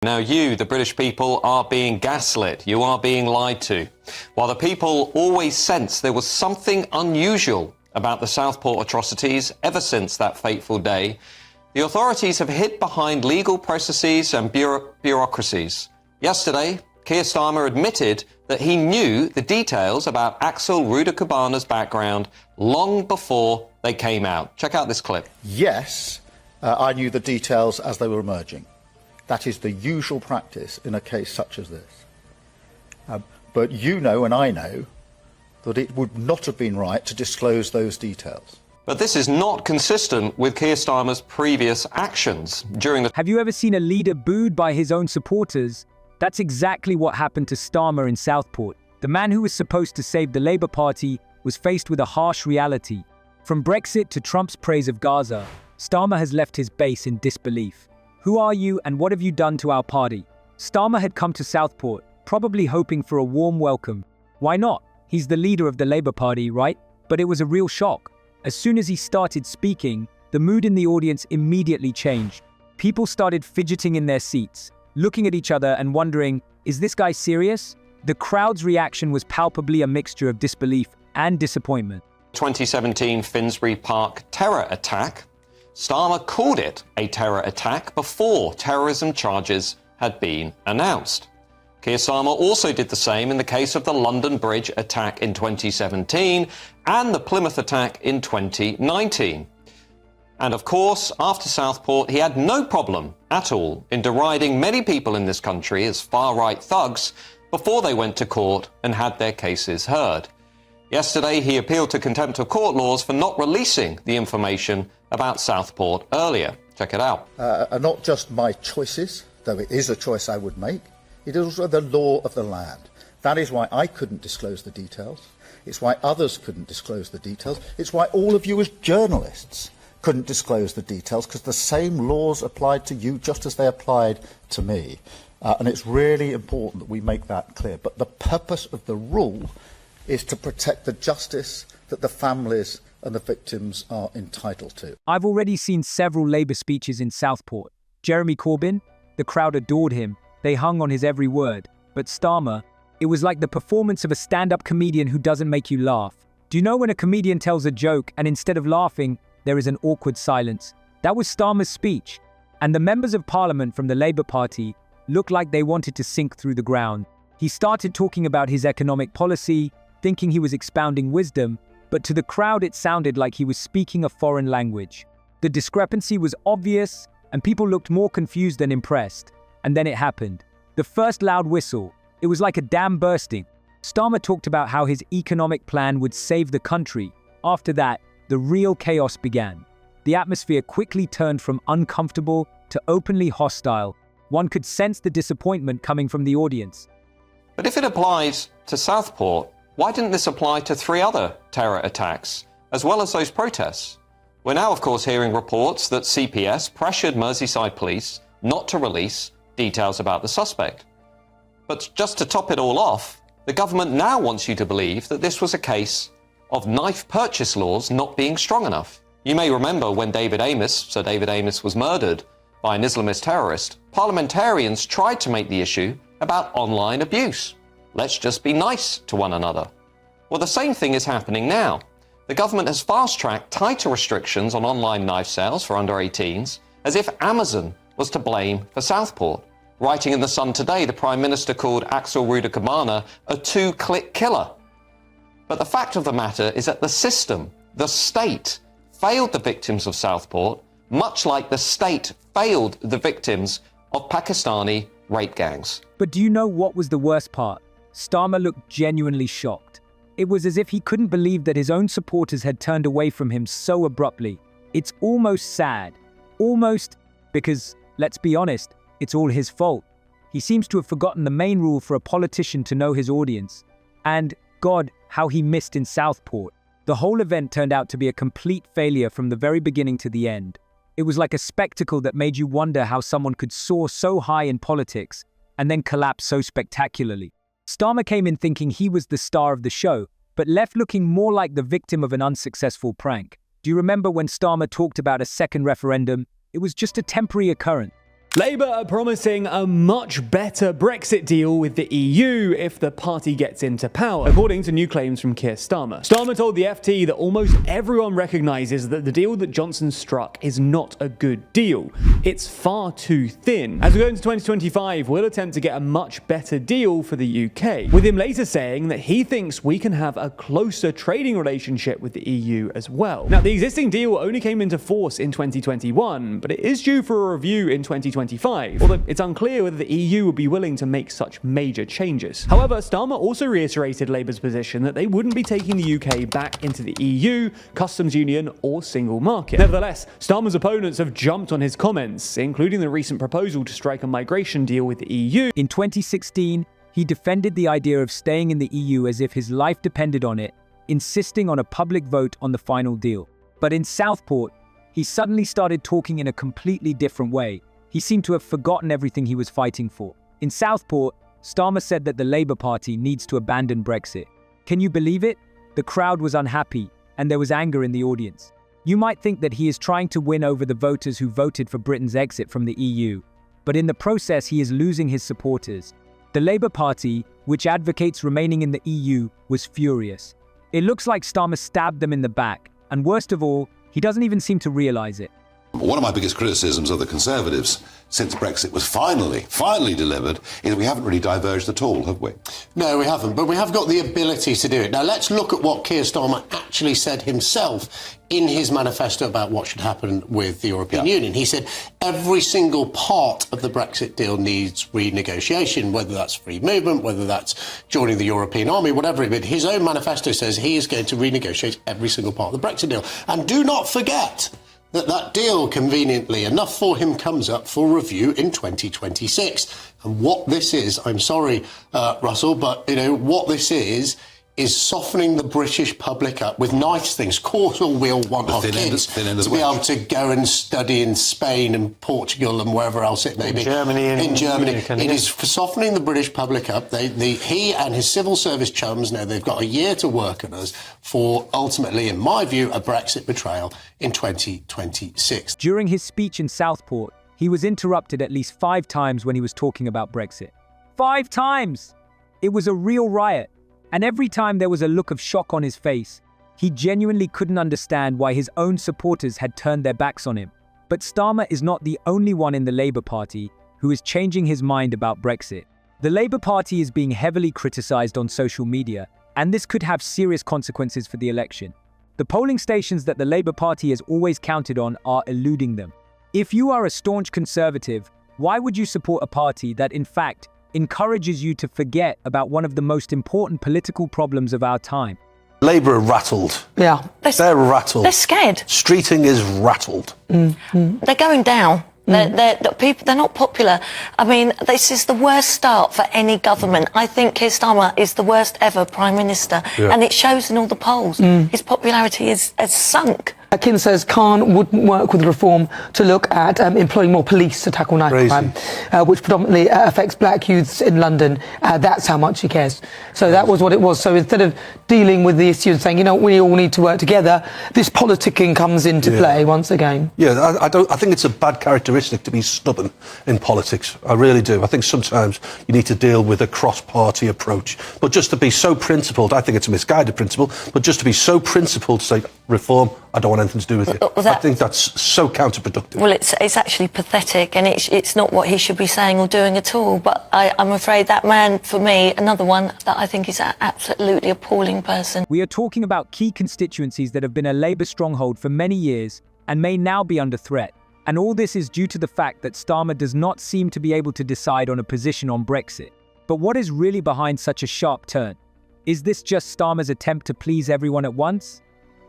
Now you, the British people, are being gaslit. You are being lied to. While the people always sensed there was something unusual about the Southport atrocities ever since that fateful day, the authorities have hid behind legal processes and bureaucracies. Yesterday, Keir Starmer admitted that he knew the details about Axel Rudikubana's background long before they came out. Check out this clip. Yes, I knew the details as they were emerging. That is the usual practice in a case such as this. But you know and I know that it would not have been right to disclose those details. But this is not consistent with Keir Starmer's previous actions during the... Have you ever seen a leader booed by his own supporters? That's exactly what happened to Starmer in Southport. The man who was supposed to save the Labour Party was faced with a harsh reality. From Brexit to Trump's praise of Gaza, Starmer has left his base in disbelief. Who are you and what have you done to our party? Starmer had come to Southport, probably hoping for a warm welcome. Why not? He's the leader of the Labour Party, right? But it was a real shock. As soon as he started speaking, the mood in the audience immediately changed. People started fidgeting in their seats, looking at each other and wondering, is this guy serious? The crowd's reaction was palpably a mixture of disbelief and disappointment. 2017 Finsbury Park terror attack. Starmer called it a terror attack before terrorism charges had been announced. Keir Starmer also did the same in the case of the London Bridge attack in 2017 and the Plymouth attack in 2019. And of course, after Southport, he had no problem at all in deriding many people in this country as far-right thugs before they went to court and had their cases heard. Yesterday, he appealed to contempt of court laws for not releasing the information about Southport earlier. Check it out. Are not just my choices, though it is a choice I would make, it is also the law of the land. That is why I couldn't disclose the details. It's why others couldn't disclose the details. It's why all of you as journalists couldn't disclose the details, because the same laws applied to you just as they applied to me. And it's really important that we make that clear. But the purpose of the rule is to protect the justice that the families and the victims are entitled to. I've already seen several Labour speeches in Southport. Jeremy Corbyn, the crowd adored him. They hung on his every word. But Starmer, it was like the performance of a stand-up comedian who doesn't make you laugh. Do you know when a comedian tells a joke and instead of laughing, there is an awkward silence? That was Starmer's speech. And the members of Parliament from the Labour Party looked like they wanted to sink through the ground. He started talking about his economic policy, thinking he was expounding wisdom, but to the crowd it sounded like he was speaking a foreign language. The discrepancy was obvious, and people looked more confused than impressed. And then it happened. The first loud whistle. It was like a dam bursting. Starmer talked about how his economic plan would save the country. After that, the real chaos began. The atmosphere quickly turned from uncomfortable to openly hostile. One could sense the disappointment coming from the audience. But if it applies to Southport, why didn't this apply to 3 other terror attacks, as well as those protests? We're now, of course, hearing reports that CPS pressured Merseyside police not to release details about the suspect. But just to top it all off, the government now wants you to believe that this was a case of knife purchase laws not being strong enough. You may remember when Sir David Amess was murdered by an Islamist terrorist, parliamentarians tried to make the issue about online abuse. Let's just be nice to one another. Well, the same thing is happening now. The government has fast-tracked tighter restrictions on online knife sales for under 18s, as if Amazon was to blame for Southport. Writing in The Sun today, the Prime Minister called Axel Rudikubana a 2-click killer. But the fact of the matter is that the system, the state, failed the victims of Southport, much like the state failed the victims of Pakistani rape gangs. But do you know what was the worst part? Starmer looked genuinely shocked. It was as if he couldn't believe that his own supporters had turned away from him so abruptly. It's almost sad. Almost, because, let's be honest, it's all his fault. He seems to have forgotten the main rule for a politician to know his audience. And, God, how he missed in Southport. The whole event turned out to be a complete failure from the very beginning to the end. It was like a spectacle that made you wonder how someone could soar so high in politics and then collapse so spectacularly. Starmer came in thinking he was the star of the show, but left looking more like the victim of an unsuccessful prank. Do you remember when Starmer talked about a second referendum? It was just a temporary occurrence. Labour are promising a much better Brexit deal with the EU if the party gets into power, according to new claims from Keir Starmer. Starmer told the FT that almost everyone recognises that the deal that Johnson struck is not a good deal. It's far too thin. As we go into 2025, we'll attempt to get a much better deal for the UK, with him later saying that he thinks we can have a closer trading relationship with the EU as well. Now, the existing deal only came into force in 2021, but it is due for a review in 2025, although it's unclear whether the EU would be willing to make such major changes. However, Starmer also reiterated Labour's position that they wouldn't be taking the UK back into the EU, customs union, or single market. Nevertheless, Starmer's opponents have jumped on his comments, including the recent proposal to strike a migration deal with the EU. In 2016, he defended the idea of staying in the EU as if his life depended on it, insisting on a public vote on the final deal. But in Southport, he suddenly started talking in a completely different way. He seemed to have forgotten everything he was fighting for. In Southport, Starmer said that the Labour Party needs to abandon Brexit. Can you believe it? The crowd was unhappy, and there was anger in the audience. You might think that he is trying to win over the voters who voted for Britain's exit from the EU, but in the process he is losing his supporters. The Labour Party, which advocates remaining in the EU, was furious. It looks like Starmer stabbed them in the back, and worst of all, he doesn't even seem to realise it. One of my biggest criticisms of the Conservatives since Brexit was finally delivered is we haven't really diverged at all, have we? No, we haven't, but we have got the ability to do it. Now, let's look at what Keir Starmer actually said himself in his manifesto about what should happen with the European Union. He said every single part of the Brexit deal needs renegotiation, whether that's free movement, whether that's joining the European army, whatever it is. His own manifesto says he is going to renegotiate every single part of the Brexit deal. And do not forget that deal, conveniently enough for him, comes up for review in 2026. And what this is, I'm sorry, Russell, but, what this is softening the British public up with nice things. Of course, all we all want our kids to be able to go and study in Spain and Portugal and wherever else it may be. In Germany. It is for softening the British public up. He and his civil service chums know they've got a year to work on us for, ultimately, in my view, a Brexit betrayal in 2026. During his speech in Southport, he was interrupted at least 5 times when he was talking about Brexit. 5 times! It was a real riot. And every time there was a look of shock on his face. He genuinely couldn't understand why his own supporters had turned their backs on him. But Starmer is not the only one in the Labour Party who is changing his mind about Brexit. The Labour Party is being heavily criticised on social media, and this could have serious consequences for the election. The polling stations that the Labour Party has always counted on are eluding them. If you are a staunch Conservative, why would you support a party that, in fact, encourages you to forget about one of the most important political problems of our time? Labour are rattled. Yeah. They're rattled. They're scared. Streeting is rattled. They're going down. They're not popular. I mean, this is the worst start for any government. I think Keir Starmer is the worst ever Prime Minister. Yeah. And it shows in all the polls. His popularity has sunk. Keir says Khan wouldn't work with reform to look at employing more police to tackle knife crime, which predominantly affects black youths in London. That's how much he cares. So that was what it was. So instead of dealing with the issue and saying, we all need to work together, this politicking comes into play once again. Yeah, I think it's a bad characteristic to be stubborn in politics. I really do. I think sometimes you need to deal with a cross-party approach. But just to be so principled, I think it's a misguided principle, but just to be so principled to say, reform, I don't want anything to do with it. I think that's so counterproductive. Well, it's actually pathetic, and it's not what he should be saying or doing at all. But I'm afraid that man, for me, another one that I think is an absolutely appalling person. We are talking about key constituencies that have been a Labour stronghold for many years and may now be under threat. And all this is due to the fact that Starmer does not seem to be able to decide on a position on Brexit. But what is really behind such a sharp turn? Is this just Starmer's attempt to please everyone at once?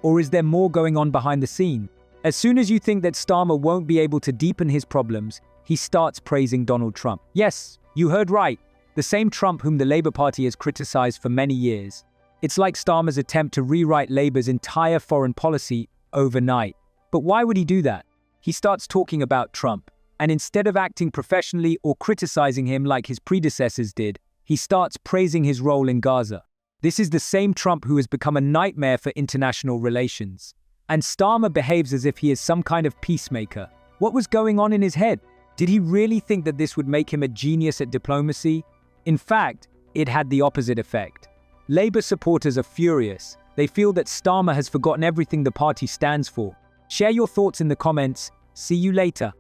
Or is there more going on behind the scene? As soon as you think that Starmer won't be able to deepen his problems, he starts praising Donald Trump. Yes, you heard right. The same Trump whom the Labour Party has criticised for many years. It's like Starmer's attempt to rewrite Labour's entire foreign policy overnight. But why would he do that? He starts talking about Trump, and instead of acting professionally or criticising him like his predecessors did, he starts praising his role in Gaza. This is the same Trump who has become a nightmare for international relations. And Starmer behaves as if he is some kind of peacemaker. What was going on in his head? Did he really think that this would make him a genius at diplomacy? In fact, it had the opposite effect. Labour supporters are furious. They feel that Starmer has forgotten everything the party stands for. Share your thoughts in the comments. See you later.